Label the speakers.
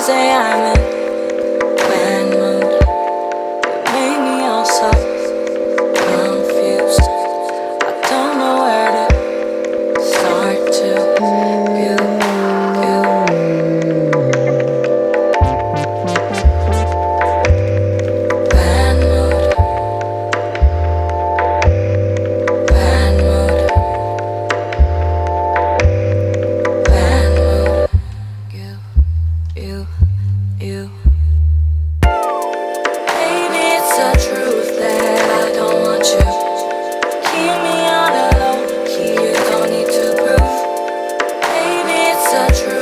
Speaker 1: say I'm in bad mood. You made me all so confused. I don't know where to start to you. Bad mood, bad mood, bad mood. You. Maybe it's the truth that I don't want you. Keep me on a low key, you don't need to prove. Maybe it's the truth.